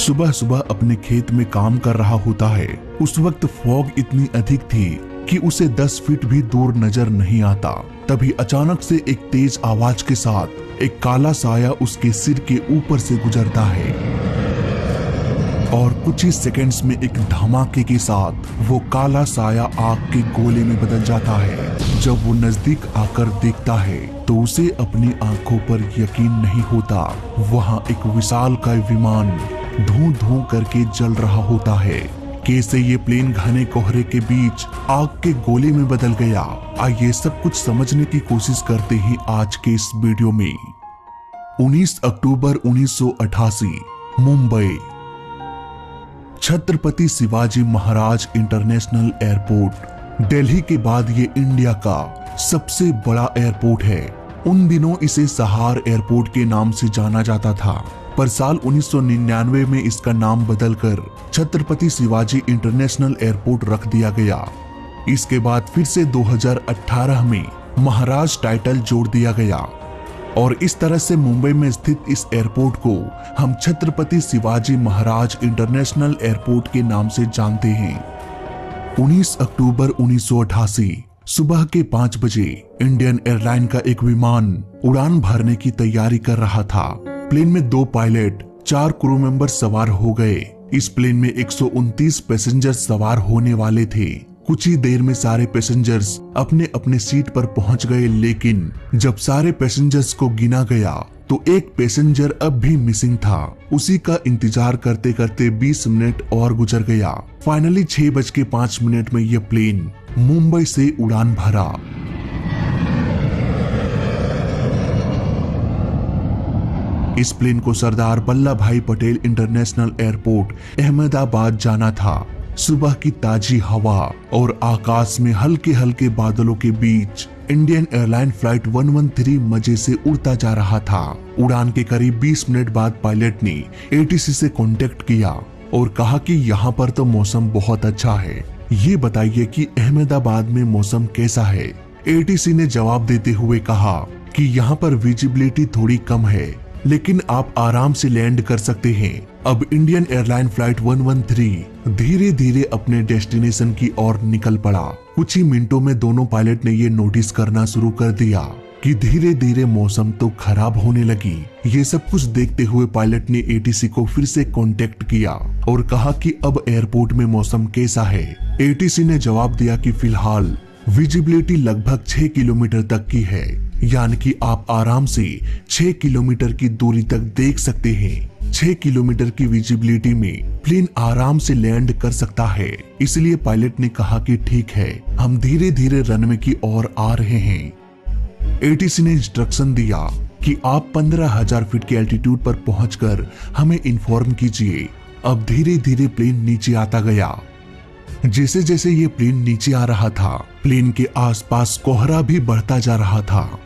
सुबह सुबह अपने खेत में काम कर रहा होता है। उस वक्त फॉग इतनी अधिक थी कि उसे 10 फीट भी दूर नजर नहीं आता। तभी अचानक से एक तेज आवाज के साथ एक काला साया उसके सिर के ऊपर से गुजरता है और कुछ ही सेकंड्स में एक धमाके के साथ वो काला साया आग के गोले में बदल जाता है। जब वो नजदीक आकर देखता है तो उसे अपनी आंखों पर यकीन नहीं होता। वहां एक विशालकाय विमान धूं धूं करके जल रहा होता है। कैसे ये प्लेन घने कोहरे के बीच आग के गोले में बदल गया, आइए सब कुछ समझने की कोशिश करते हैं आज के इस वीडियो में। 19 अक्टूबर 1988 मुंबई। छत्रपति शिवाजी महाराज इंटरनेशनल एयरपोर्ट दिल्ली के बाद ये इंडिया का सबसे बड़ा एयरपोर्ट है। उन दिनों इसे सहार एयरपोर्ट के नाम से जाना जाता था, पर साल 1999 में इसका नाम बदलकर छत्रपति शिवाजी इंटरनेशनल एयरपोर्ट रख दिया गया। इसके बाद फिर से 2018 में महाराज टाइटल जोड़ दिया गया और इस तरह से मुंबई में स्थित इस एयरपोर्ट को हम छत्रपति शिवाजी महाराज इंटरनेशनल एयरपोर्ट के नाम से जानते हैं। 19 अक्टूबर 1988 सुबह के 5 बजे इंडियन एयरलाइन का एक विमान उड़ान भरने की तैयारी कर रहा था। प्लेन में 2 पायलट 4 क्रू मेंबर सवार हो गए। इस प्लेन में 129 पैसेंजर सवार होने वाले थे। कुछ ही देर में सारे पैसेंजर्स अपने अपने सीट पर पहुंच गए, लेकिन जब सारे पैसेंजर्स को गिना गया तो एक पैसेंजर अब भी मिसिंग था। उसी का इंतजार करते करते 20 मिनट और गुजर गया। फाइनली 6:05 में यह प्लेन मुंबई से उड़ान भरा। इस प्लेन को सरदार वल्लभ भाई पटेल इंटरनेशनल एयरपोर्ट अहमदाबाद जाना था। सुबह की ताजी हवा और आकाश में हल्के हल्के बादलों के बीच इंडियन एयरलाइन फ्लाइट 113 मजे से उड़ता जा रहा था। उड़ान के करीब 20 मिनट बाद पायलट ने एटीसी से कांटेक्ट किया और कहा कि यहाँ पर तो मौसम बहुत अच्छा है, ये बताइए कि अहमदाबाद में मौसम कैसा है। एटीसी ने जवाब देते हुए कहा कि यहाँ पर विजिबिलिटी थोड़ी कम है, लेकिन आप आराम से लैंड कर सकते हैं। अब इंडियन एयरलाइन फ्लाइट 113 धीरे धीरे अपने डेस्टिनेशन की ओर निकल पड़ा। कुछ ही मिनटों में दोनों पायलट ने ये नोटिस करना शुरू कर दिया कि धीरे धीरे मौसम तो खराब होने लगी। ये सब कुछ देखते हुए पायलट ने एटीसी को फिर से कांटेक्ट किया और कहा कि अब एयरपोर्ट में मौसम कैसा है। एटीसी ने जवाब दिया कि फिलहाल विजिबिलिटी लगभग 6 किलोमीटर तक की है, यानी कि आप आराम से 6 किलोमीटर की दूरी तक देख सकते हैं। 6 किलोमीटर की विजिबिलिटी में प्लेन आराम से लैंड कर सकता है। इसलिए पायलट ने कहा कि ठीक है, हम धीरे धीरे रनवे की ओर आ रहे हैं। एटीसी ने इंस्ट्रक्शन दिया कि आप 15,000 फीट के एल्टीट्यूड पर पहुंचकर हमें इन्फॉर्म कीजिए। अब धीरे धीरे प्लेन नीचे आता गया। जैसे जैसे ये प्लेन नीचे आ रहा था, प्लेन के आसपास कोहरा भी बढ़ता जा रहा था।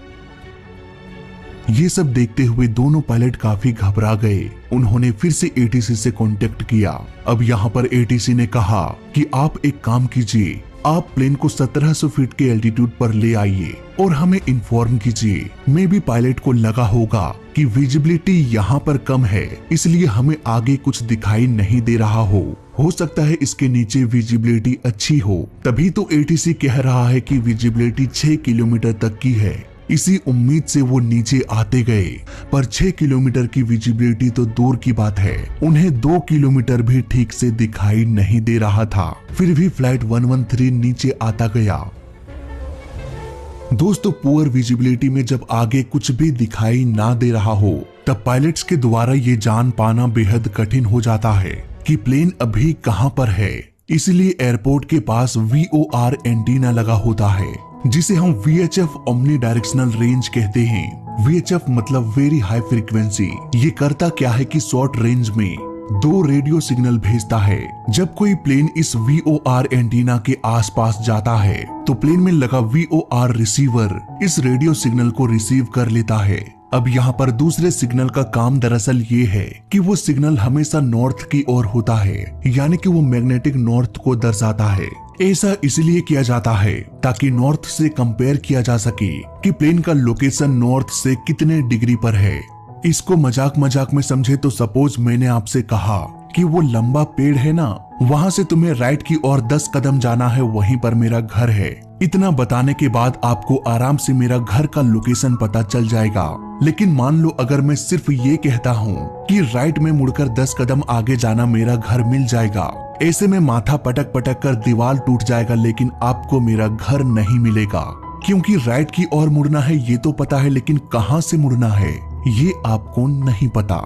ये सब देखते हुए दोनों पायलट काफी घबरा गए। उन्होंने फिर से एटीसी से कांटेक्ट किया। अब यहाँ पर एटीसी ने कहा कि आप एक काम कीजिए, आप प्लेन को 1700 फीट के एल्टीट्यूड पर ले आइए और हमें इन्फॉर्म कीजिए। मे भी पायलट को लगा होगा कि विजिबिलिटी यहाँ पर कम है, इसलिए हमें आगे कुछ दिखाई नहीं दे रहा हो सकता है इसके नीचे विजिबिलिटी अच्छी हो। तभी तो एटीसी कह रहा है कि विजिबिलिटी 6 किलोमीटर तक की है। इसी उम्मीद से वो नीचे आते गए, पर 6 किलोमीटर की विजिबिलिटी तो दूर की बात है, उन्हें 2 किलोमीटर भी ठीक से दिखाई नहीं दे रहा था। फिर भी फ्लाइट 113 नीचे आता गया। दोस्तों, पुअर विजिबिलिटी में जब आगे कुछ भी दिखाई ना दे रहा हो, तब पायलट्स के द्वारा ये जान पाना बेहद कठिन हो जाता है कि प्लेन अभी कहां पर है। इसलिए एयरपोर्ट के पास VOR एंटीना लगा होता है, जिसे हम VHF ओमनी डायरेक्शनल रेंज कहते हैं। VHF मतलब वेरी हाई फ्रीक्वेंसी। ये करता क्या है कि शॉर्ट रेंज में 2 रेडियो सिग्नल भेजता है। जब कोई प्लेन इस VOR एंटीना के आसपास जाता है तो प्लेन में लगा VOR रिसीवर इस रेडियो सिग्नल को रिसीव कर लेता है। अब यहाँ पर दूसरे सिग्नल का काम दरअसल ये है कि वो सिग्नल हमेशा नॉर्थ की ओर होता है, यानी कि वो मैग्नेटिक नॉर्थ को दर्शाता है। ऐसा इसलिए किया जाता है ताकि नॉर्थ से कंपेयर किया जा सके कि प्लेन का लोकेशन नॉर्थ से कितने डिग्री पर है। इसको मजाक मजाक में समझे तो सपोज मैंने आपसे कहा कि वो लंबा पेड़ है ना, वहाँ से तुम्हें राइट की ओर 10 कदम जाना है, वहीं पर मेरा घर है। इतना बताने के बाद आपको आराम से मेरा घर का लोकेशन पता चल जाएगा। लेकिन मान लो अगर मैं सिर्फ ये कहता हूँ कि राइट में मुड़कर 10 कदम आगे जाना मेरा घर मिल जाएगा, ऐसे में माथा पटक पटक कर दीवार टूट जाएगा, लेकिन आपको मेरा घर नहीं मिलेगा। क्योंकि राइट की ओर मुड़ना है ये तो पता है, लेकिन कहाँ से मुड़ना है ये आपको नहीं पता।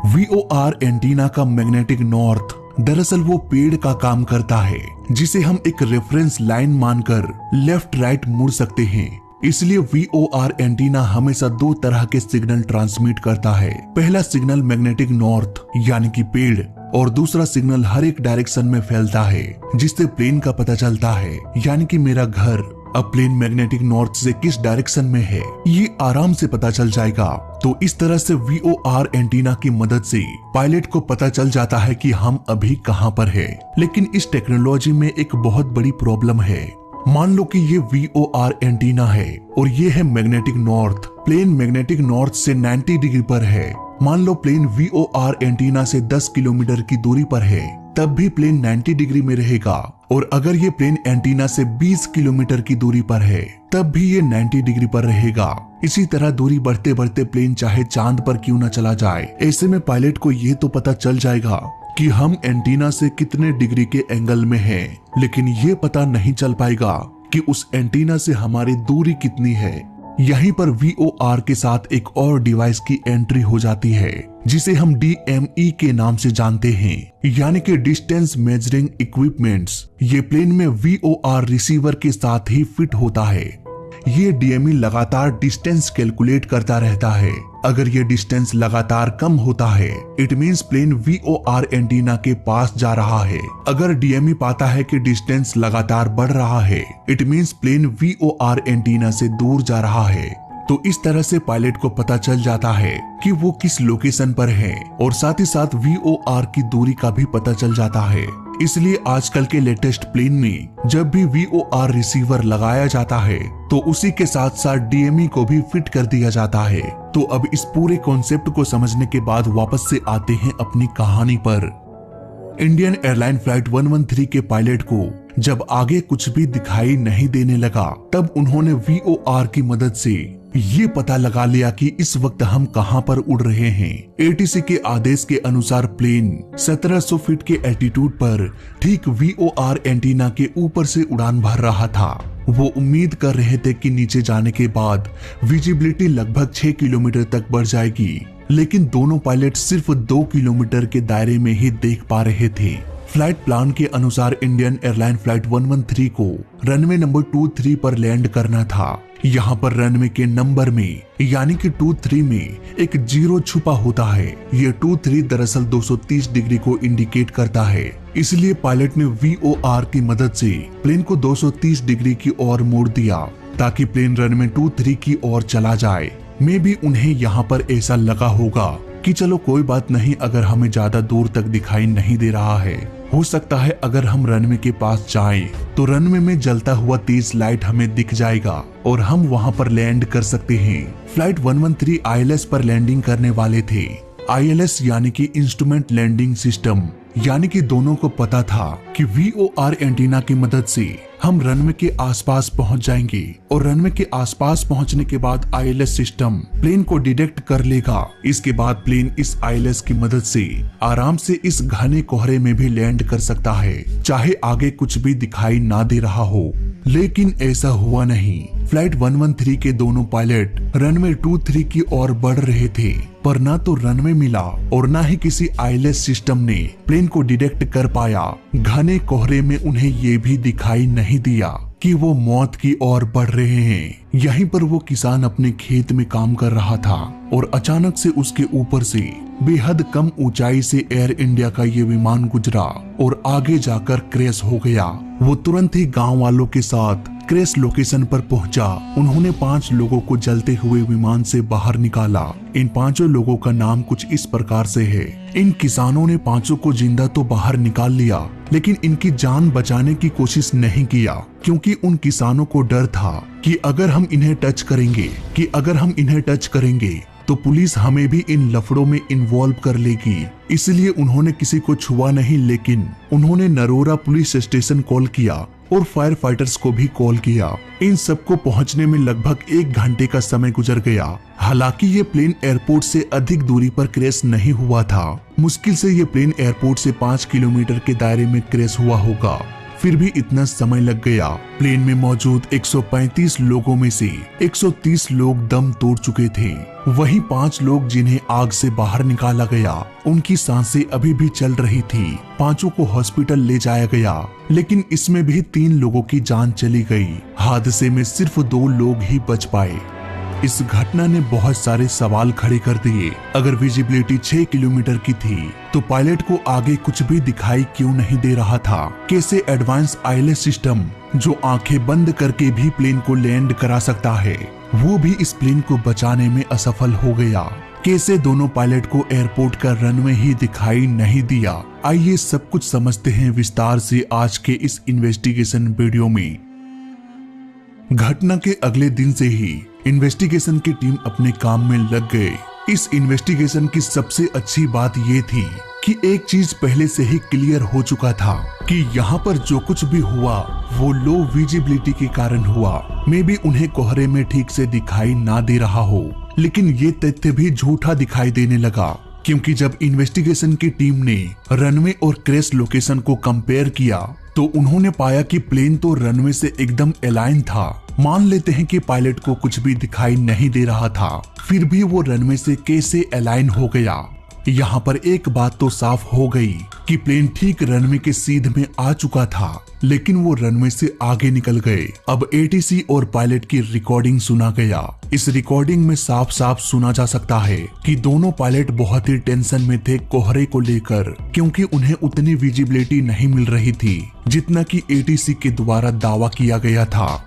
VOR एंटीना का मैग्नेटिक नॉर्थ दरअसल वो पेड़ का काम करता है जिसे हम एक रेफरेंस लाइन मानकर लेफ्ट राइट मुड़ सकते हैं। इसलिए VOR एंटीना हमेशा 2 तरह के सिग्नल ट्रांसमिट करता है। पहला सिग्नल मैग्नेटिक नॉर्थ यानी कि पेड़, और दूसरा सिग्नल हर एक डायरेक्शन में फैलता है जिससे प्लेन का पता चलता है, यानी कि मेरा घर। अब प्लेन मैग्नेटिक नॉर्थ से किस डायरेक्शन में है ये आराम से पता चल जाएगा। तो इस तरह से VOR एंटीना की मदद से पायलट को पता चल जाता है कि हम अभी कहां पर है। लेकिन इस टेक्नोलॉजी में एक बहुत बड़ी प्रॉब्लम है। मान लो कि ये VOR एंटीना है और ये है magnetic north. Plane magnetic north से 90 डिग्री पर है। मान लो प्लेन VOR एंटीना से 10 किलोमीटर की दूरी पर है, तब भी प्लेन 90 डिग्री में रहेगा। और अगर ये प्लेन एंटीना से 20 किलोमीटर की दूरी पर है, तब भी ये 90 डिग्री पर रहेगा। इसी तरह दूरी बढ़ते बढ़ते प्लेन चाहे चांद पर क्यों न चला जाए, ऐसे में पायलट को ये तो पता चल जाएगा कि हम एंटीना से कितने डिग्री के एंगल में हैं, लेकिन ये पता नहीं चल पाएगा कि उस एंटीना से हमारी दूरी कितनी है। यहीं पर VOR के साथ एक और डिवाइस की एंट्री हो जाती है जिसे हम DME के नाम से जानते हैं, यानी कि डिस्टेंस मेजरिंग इक्विपमेंट्स। ये प्लेन में VOR रिसीवर के साथ ही फिट होता है। ये DME लगातार डिस्टेंस कैलकुलेट करता रहता है। अगर ये डिस्टेंस लगातार कम होता है, it means plane VOR antenna के पास जा रहा है। अगर DME पाता है कि डिस्टेंस लगातार बढ़ रहा है, it means plane VOR antenna से दूर जा रहा है। तो इस तरह से पायलट को पता चल जाता है कि वो किस लोकेशन पर है, और साथ ही साथ VOR की दूरी का भी पता चल जाता है। इसलिए आजकल के लेटेस्ट प्लेन में जब भी VOR रिसीवर लगाया जाता है तो उसी के साथ साथ DME को भी फिट कर दिया जाता है। तो अब इस पूरे कॉन्सेप्ट को समझने के बाद वापस से आते हैं अपनी कहानी पर। इंडियन एयरलाइन फ्लाइट 113 के पायलट को जब आगे कुछ भी दिखाई नहीं देने लगा, तब उन्होंने VOR की मदद से ये पता लगा लिया कि इस वक्त हम कहां पर उड़ रहे हैं। ATC के आदेश के अनुसार प्लेन 1700 फीट के एल्टीट्यूड पर ठीक VOR एंटीना के ऊपर से उड़ान भर रहा था। वो उम्मीद कर रहे थे कि नीचे जाने के बाद विजिबिलिटी लगभग 6 किलोमीटर तक बढ़ जाएगी, लेकिन दोनों पायलट सिर्फ 2 किलोमीटर के दायरे में ही देख पा रहे थे। फ्लाइट प्लान के अनुसार इंडियन एयरलाइन फ्लाइट 113 को रनवे नंबर 23 पर लैंड करना था। यहाँ पर रनवे के नंबर में यानी कि 23 में एक 0 छुपा होता है। ये 23 दरअसल 230 डिग्री को इंडिकेट करता है। इसलिए पायलट ने VOR की मदद से प्लेन को 230 डिग्री की ओर मोड़ दिया ताकि प्लेन रनवे 23 की ओर चला जाए। मे भी उन्हें यहाँ पर ऐसा लगा होगा कि चलो कोई बात नहीं, अगर हमें ज्यादा दूर तक दिखाई नहीं दे रहा है, हो सकता है अगर हम रनवे के पास जाएं तो रनवे में जलता हुआ तेज लाइट हमें दिख जाएगा और हम वहां पर लैंड कर सकते हैं। फ्लाइट 113 ILS पर लैंडिंग करने वाले थे। ILS यानी कि इंस्ट्रूमेंट लैंडिंग सिस्टम, यानी कि दोनों को पता था कि VOR एंटीना की मदद से हम रनवे के आसपास पहुंच जाएंगे और रनवे के आसपास पहुंचने के बाद ILS सिस्टम प्लेन को डिटेक्ट कर लेगा। इसके बाद प्लेन इस ILS की मदद से आराम से इस घने कोहरे में भी लैंड कर सकता है, चाहे आगे कुछ भी दिखाई ना दे रहा हो। लेकिन ऐसा हुआ नहीं। फ्लाइट 113 के दोनों पायलट रनवे 23 की ओर बढ़ रहे थे, पर ना तो रनवे मिला और ना ही किसी ILS सिस्टम ने प्लेन को डिटेक्ट कर पाया। घने कोहरे में उन्हें ये भी दिखाई नहीं दिया कि वो मौत की ओर बढ़ रहे हैं। यहीं पर वो किसान अपने खेत में काम कर रहा था और अचानक से उसके ऊपर से बेहद कम ऊंचाई से एयर इंडिया का ये विमान गुजरा और आगे जाकर क्रैश हो गया। वो तुरंत ही गांव वालों के साथ क्रैश लोकेशन पर पहुंचा। उन्होंने 5 लोगों को जलते हुए विमान से बाहर निकाला। इन 5 लोगों का नाम कुछ इस प्रकार से है। इन किसानों ने 5 को जिंदा तो बाहर निकाल लिया, लेकिन इनकी जान बचाने की कोशिश नहीं किया, क्योंकि उन किसानों को डर था कि अगर हम इन्हें टच करेंगे तो पुलिस हमें भी इन लफड़ों में इन्वॉल्व कर लेगी, इसलिए उन्होंने किसी को छुआ नहीं, लेकिन उन्होंने नरोरा पुलिस स्टेशन कॉल किया और फायर फाइटर्स को भी कॉल किया। इन सबको पहुंचने में लगभग 1 घंटे का समय गुजर गया। हालांकि ये प्लेन एयरपोर्ट से अधिक दूरी पर क्रैश नहीं हुआ था। मुश्किल से ये प्लेन एयरपोर्ट से 5 किलोमीटर के दायरे में क्रैश हुआ होगा, फिर भी इतना समय लग गया। प्लेन में मौजूद 135 लोगों में से 130 लोग दम तोड़ चुके थे। वहीं 5 लोग जिन्हें आग से बाहर निकाला गया, उनकी सांसें अभी भी चल रही थी। 5 को हॉस्पिटल ले जाया गया, लेकिन इसमें भी 3 लोगों की जान चली गई। हादसे में सिर्फ 2 लोग ही बच पाए। इस घटना ने बहुत सारे सवाल खड़े कर दिए। अगर विजिबिलिटी 6 किलोमीटर की थी तो पायलट को आगे कुछ भी दिखाई क्यों नहीं दे रहा था? कैसे एडवांस आईएलएस सिस्टम, जो आंखें बंद करके भी प्लेन को लैंड करा सकता है, वो भी इस प्लेन को बचाने में असफल हो गया? कैसे दोनों पायलट को एयरपोर्ट का रनवे ही दिखाई नहीं दिया? आइए सब कुछ समझते हैं विस्तार से आज के इस इन्वेस्टिगेशन वीडियो में। घटना के अगले दिन से ही इन्वेस्टिगेशन की टीम अपने काम में लग गए। इस इन्वेस्टिगेशन की सबसे अच्छी बात ये थी कि एक चीज पहले से ही क्लियर हो चुका था कि यहाँ पर जो कुछ भी हुआ वो लो विजिबिलिटी के कारण हुआ। मे बी उन्हें कोहरे में ठीक से दिखाई ना दे रहा हो, लेकिन ये तथ्य भी झूठा दिखाई देने लगा, क्योंकि जब इन्वेस्टिगेशन की टीम ने रनवे और क्रैश लोकेशन को कंपेयर किया तो उन्होंने पाया कि प्लेन तो रनवे से एकदम अलाइन था। मान लेते हैं कि पायलट को कुछ भी दिखाई नहीं दे रहा था, फिर भी वो रनवे से कैसे अलाइन हो गया? यहाँ पर एक बात तो साफ हो गई कि प्लेन ठीक रनवे के सीध में आ चुका था, लेकिन वो रनवे से आगे निकल गए। अब एटीसी और पायलट की रिकॉर्डिंग सुना गया। इस रिकॉर्डिंग में साफ साफ सुना जा सकता है कि दोनों पायलट बहुत ही टेंशन में थे कोहरे को लेकर, क्योंकि उन्हें उतनी विजिबिलिटी नहीं मिल रही थी जितना कि एटीसी के द्वारा दावा किया गया था।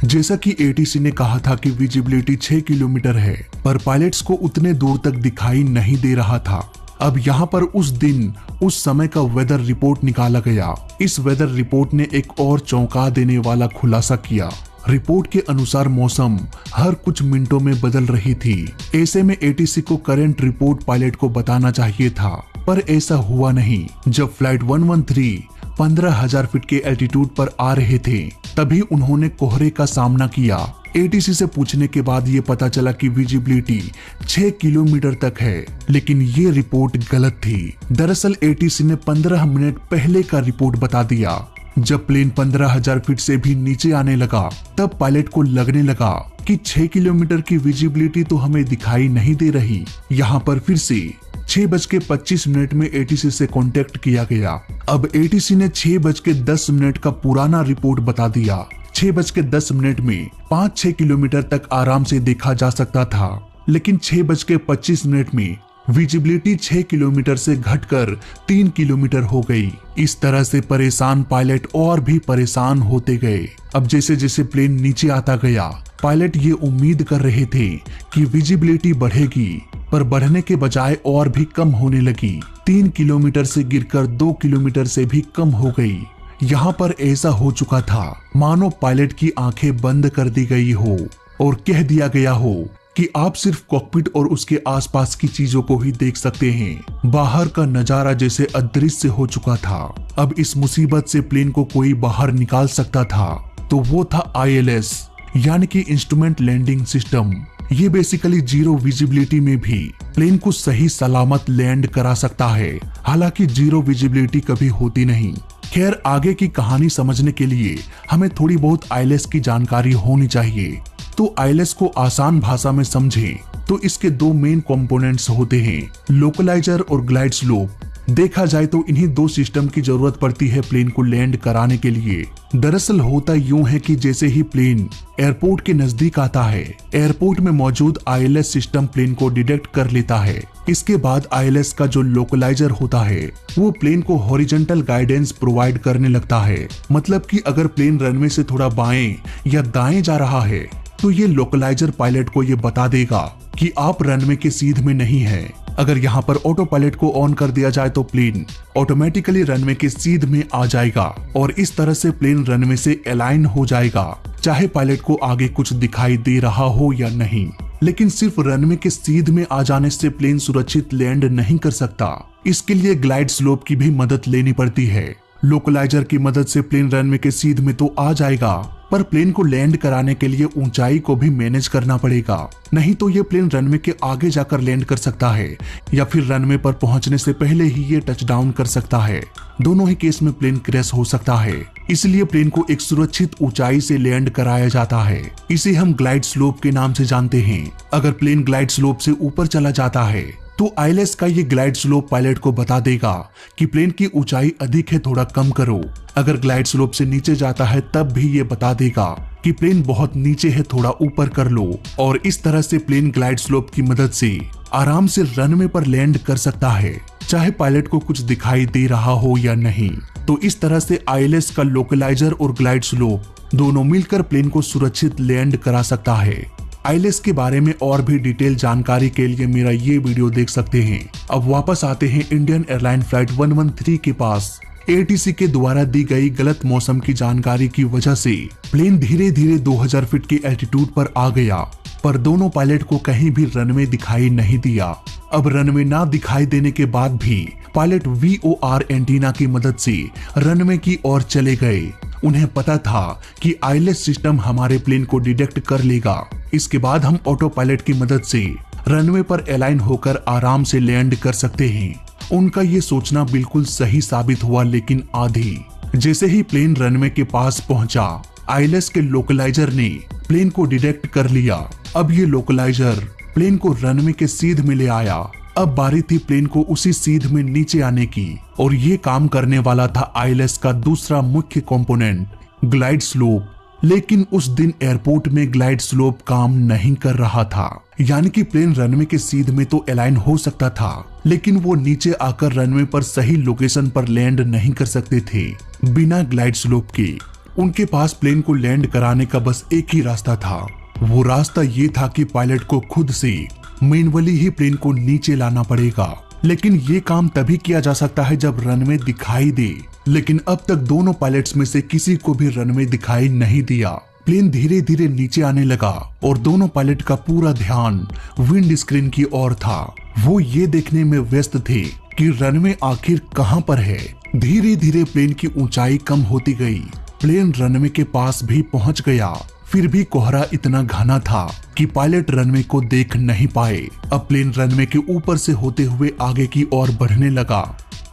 जैसा कि एटीसी ने कहा था कि विजिबिलिटी 6 किलोमीटर है, पर पायलट्स को उतने दूर तक दिखाई नहीं दे रहा था। अब यहाँ पर उस दिन उस समय का वेदर रिपोर्ट निकाला गया। इस वेदर रिपोर्ट ने एक और चौंका देने वाला खुलासा किया। रिपोर्ट के अनुसार मौसम हर कुछ मिनटों में बदल रही थी। ऐसे में एटीसी को करंट रिपोर्ट पायलट को बताना चाहिए था, पर ऐसा हुआ नहीं। जब फ्लाइट 113 15,000 फीट के एल्टीट्यूड पर आ रहे थे, तभी उन्होंने कोहरे का सामना किया। एटीसी से पूछने के बाद ये पता चला कि विजिबिलिटी 6 किलोमीटर तक है, लेकिन ये रिपोर्ट गलत थी। दरअसल एटीसी ने 15 मिनट पहले का रिपोर्ट बता दिया। जब प्लेन 15,000 फीट से भी नीचे आने लगा, तब पायलट को लगने लगा कि 6 किलोमीटर की विजिबिलिटी तो हमें दिखाई नहीं दे रही। यहाँ पर फिर से 6:25 में एटीसी से कांटेक्ट किया गया। अब एटीसी ने 6:10 का पुराना रिपोर्ट बता दिया। 6:10 में 5-6 किलोमीटर तक आराम से देखा जा सकता था, लेकिन 6:25 में विजिबिलिटी 6 किलोमीटर से घटकर 3 किलोमीटर हो गई। इस तरह से परेशान पायलट और भी परेशान होते गए। अब जैसे जैसे प्लेन नीचे आता गया, पायलट ये उम्मीद कर रहे थे कि विजिबिलिटी बढ़ेगी, पर बढ़ने के बजाय और भी कम होने लगी। 3 किलोमीटर से गिरकर 2 किलोमीटर से भी कम हो गई। यहाँ पर ऐसा हो चुका था मानो पायलट की आंखें बंद कर दी गई हो और कह दिया गया हो कि आप सिर्फ कॉकपिट और उसके आसपास की चीजों को ही देख सकते हैं। बाहर का नजारा जैसे अदृश्य हो चुका था। अब इस मुसीबत से प्लेन को कोई बाहर निकाल सकता था, तो वो था आईएलएस, यानी कि इंस्ट्रूमेंट लैंडिंग सिस्टम। ये बेसिकली जीरो विजिबिलिटी में भी प्लेन को सही सलामत लैंड करा सकता है। हालांकि जीरो विजिबिलिटी कभी होती नहीं। खैर, आगे की कहानी समझने के लिए हमें थोड़ी बहुत आईएलएस की जानकारी होनी चाहिए। तो आईएलएस को आसान भाषा में समझें तो इसके 2 मेन कंपोनेंट्स होते हैं, लोकलाइजर और ग्लाइड स्लोप। देखा जाए तो इन्हीं 2 सिस्टम की जरूरत पड़ती है प्लेन को लैंड कराने के लिए। दरअसल होता यूं है कि जैसे ही प्लेन एयरपोर्ट के नजदीक आता है, एयरपोर्ट में मौजूद आईएलएस सिस्टम प्लेन को डिटेक्ट कर लेता है। इसके बाद आईएलएस का जो लोकलाइजर होता है वो प्लेन को हॉरिजॉन्टल गाइडेंस प्रोवाइड करने लगता है। मतलब कि अगर प्लेन रनवे से थोड़ा बाएं या दाएं जा रहा है तो ये लोकलाइजर पायलट को ये बता देगा कि आप रनवे के सीध में नहीं हैं। अगर यहाँ पर ऑटो पायलट को ऑन कर दिया जाए तो प्लेन ऑटोमेटिकली रनवे के सीध में आ जाएगा और इस तरह से प्लेन रनवे से अलाइन हो जाएगा। चाहे पायलट को आगे कुछ दिखाई दे रहा हो या नहीं। लेकिन सिर्फ रनवे के सीध में आ जाने से प्लेन सुरक्षित लैंड नहीं कर सकता। इसके लिए ग्लाइड स्लोप की भी मदद लेनी पड़ती है। लोकलाइजर की मदद से प्लेन रनवे के सीध में तो आ जाएगा, पर प्लेन को लैंड कराने के लिए ऊंचाई को भी मैनेज करना पड़ेगा। नहीं तो ये प्लेन रनवे के आगे जाकर लैंड कर सकता है या फिर रनवे पर पहुंचने से पहले ही ये टच डाउन कर सकता है। दोनों ही केस में प्लेन क्रैश हो सकता है। इसलिए प्लेन को एक सुरक्षित ऊंचाई से लैंड कराया जाता है। इसे हम ग्लाइड स्लोप के नाम से जानते हैं। अगर प्लेन ग्लाइड स्लोप से ऊपर चला जाता है तो आईएलएस का ये ग्लाइड स्लोप पायलट को बता देगा कि प्लेन की ऊंचाई अधिक है, थोड़ा कम करो। अगर ग्लाइड स्लोप से नीचे जाता है तब भी ये बता देगा कि प्लेन बहुत नीचे है, थोड़ा ऊपर कर लो। और इस तरह से प्लेन ग्लाइड स्लोप की मदद से आराम से रनवे पर लैंड कर सकता है, चाहे पायलट को कुछ दिखाई दे रहा हो या नहीं। तो इस तरह से आईएलएस का लोकलाइजर और ग्लाइड स्लोप दोनों मिलकर प्लेन को सुरक्षित लैंड करा सकता है। आईएलएस के बारे में और भी डिटेल जानकारी के लिए मेरा ये वीडियो देख सकते हैं। अब वापस आते हैं इंडियन एयरलाइन फ्लाइट 113 के पास। एटीसी के द्वारा दी गई गलत मौसम की जानकारी की वजह से प्लेन धीरे धीरे 2000 फीट की एल्टीट्यूड पर आ गया, पर दोनों पायलट को कहीं भी रनवे दिखाई नहीं दिया। अब रनवे ना दिखाई देने के बाद भी पायलट VOR एंटीना की मदद से रनवे की ओर चले गए। उन्हें पता था कि आईएलएस सिस्टम हमारे प्लेन को डिटेक्ट कर लेगा। इसके बाद हम ऑटो पायलट की मदद से रनवे पर अलाइन होकर आराम से लैंड कर सकते हैं। उनका ये सोचना बिल्कुल सही साबित हुआ, लेकिन आधी जैसे ही प्लेन रनवे के पास पहुंचा, आईएलएस के लोकलाइजर ने प्लेन को डिटेक्ट कर लिया। अब ये लोकलाइजर प्लेन को रनवे के सीध में ले आया। अब बारी थी प्लेन को उसी सीध में नीचे आने की, और ये काम करने वाला था आईएलएस का दूसरा मुख्य कंपोनेंट, ग्लाइड स्लोप। लेकिन उस दिन एयरपोर्ट में ग्लाइड स्लोप काम नहीं कर रहा था। यानी कि प्लेन रनवे के सीध में तो अलाइन हो सकता था, लेकिन वो नीचे आकर रनवे पर सही लोकेशन पर लैंड नहीं कर सकते थे बिना ग्लाइड स्लोप के। उनके पास प्लेन को लैंड कराने का बस एक ही रास्ता था। वो रास्ता ये था कि पायलट को खुद से मैन्युअली ही प्लेन को नीचे लाना पड़ेगा। लेकिन ये काम तभी किया जा सकता है जब रनवे दिखाई दे। लेकिन अब तक दोनों पायलट्स में से किसी को भी रनवे दिखाई नहीं दिया। प्लेन धीरे धीरे नीचे आने लगा और दोनों पायलट का पूरा ध्यान विंड स्क्रीन की ओर था। वो ये देखने में व्यस्त थे कि रनवे आखिर कहां पर है। धीरे धीरे प्लेन की ऊंचाई कम होती गई। प्लेन रनवे के पास भी पहुंच गया। फिर भी कोहरा इतना घना था कि पायलट रनवे को देख नहीं पाए। अब प्लेन रनवे के ऊपर से होते हुए आगे की ओर बढ़ने लगा।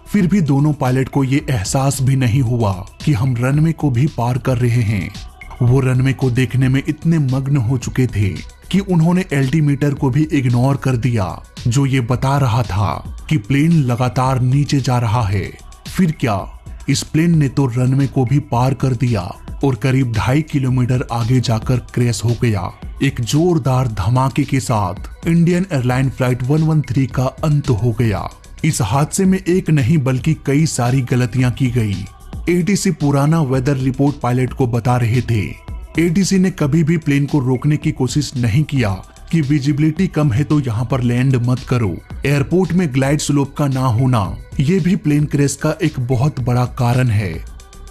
फिर भी दोनों पायलट को ये एहसास भी नहीं हुआ कि हम रनवे को भी पार कर रहे हैं। वो रनवे को देखने में इतने मग्न हो चुके थे कि उन्होंने एल्टीमीटर को भी इग्नोर कर दिया, जो ये बता रहा था कि प्लेन लगातार नीचे जा रहा है। फिर क्या, इस प्लेन ने तो रनवे को भी पार कर दिया और करीब 2.5 किलोमीटर आगे जाकर क्रैश हो गया। एक जोरदार धमाके के साथ इंडियन एयरलाइन फ्लाइट 113 का अंत हो गया। इस हादसे में एक नहीं बल्कि कई सारी गलतियां की गई। एटीसी पुराना वेदर रिपोर्ट पायलट को बता रहे थे। एटीसी ने कभी भी प्लेन को रोकने की कोशिश नहीं किया कि विजिबिलिटी कम है तो यहाँ पर लैंड मत करो। एयरपोर्ट में ग्लाइड स्लोप का ना होना ये भी प्लेन क्रैश का एक बहुत बड़ा कारण है।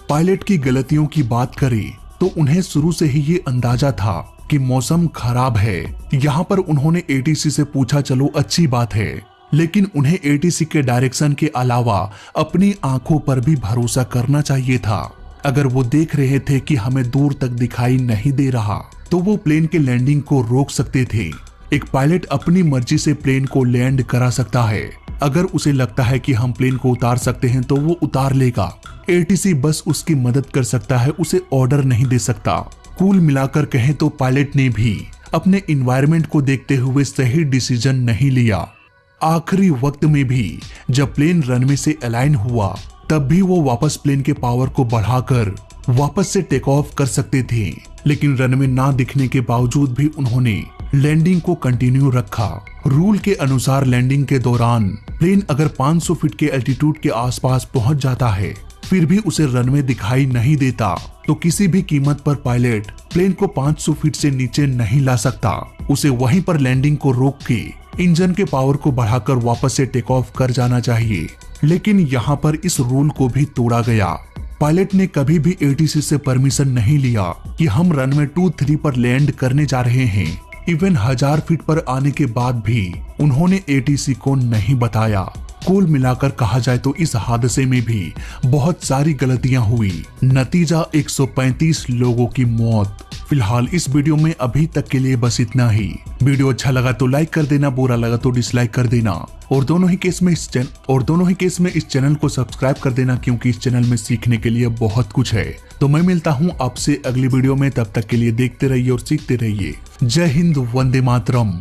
पायलट की गलतियों की बात करें तो उन्हें शुरू से ही ये अंदाजा था कि मौसम खराब है। यहाँ पर उन्होंने एटीसी से पूछा, चलो अच्छी बात है, लेकिन उन्हें एटीसी के डायरेक्शन के अलावा अपनी आंखों पर भी भरोसा करना चाहिए था। अगर वो देख रहे थे कि हमें दूर तक दिखाई नहीं दे रहा तो वो प्लेन के लैंडिंग को रोक सकते थे। एक पायलट अपनी मर्जी से प्लेन को लैंड करा सकता है। अगर उसे लगता है कि हम प्लेन को उतार सकते हैं तो वो उतार लेगा। एटीसी बस उसकी मदद कर सकता है, उसे ऑर्डर नहीं दे सकता। कुल मिलाकर कहें तो पायलट ने भी अपने इन्वायरमेंट को देखते हुए सही डिसीजन नहीं लिया। आखिरी वक्त में भी जब प्लेन रनवे से अलाइन हुआ तब भी वो वापस प्लेन के पावर को बढ़ाकर वापस से टेक ऑफ कर सकते थे, लेकिन रनवे ना दिखने के बावजूद भी उन्होंने लैंडिंग को कंटिन्यू रखा। रूल के अनुसार लैंडिंग के दौरान प्लेन अगर 500 फीट के एल्टीट्यूड के आसपास पहुंच जाता है फिर भी उसे रनवे दिखाई नहीं देता तो किसी भी कीमत पर पायलट प्लेन को 500 फीट से नीचे नहीं ला सकता। उसे वहीं पर लैंडिंग को रोक के इंजन के पावर को बढ़ाकर वापस से टेक ऑफ कर जाना चाहिए। लेकिन यहाँ पर इस रूल को भी तोड़ा गया। पायलट ने कभी भी एटीसी से परमिशन नहीं लिया कि हम रनवे 23 पर लैंड करने जा रहे हैं। इवन 1000 फीट पर आने के बाद भी उन्होंने एटीसी को नहीं बताया। कुल मिलाकर कहा जाए तो इस हादसे में भी बहुत सारी गलतियां हुई। नतीजा 135 लोगों की मौत। फिलहाल इस वीडियो में अभी तक के लिए बस इतना ही। वीडियो अच्छा लगा तो लाइक कर देना, बुरा लगा तो डिसलाइक कर देना और दोनों ही केस में इस चैनल को सब्सक्राइब कर देना, क्योंकि इस चैनल में सीखने के लिए बहुत कुछ है। तो मैं मिलता हूँ आपसे अगली वीडियो में, तब तक के लिए देखते रहिए और सीखते रहिए। जय हिंद, वंदे मातरम।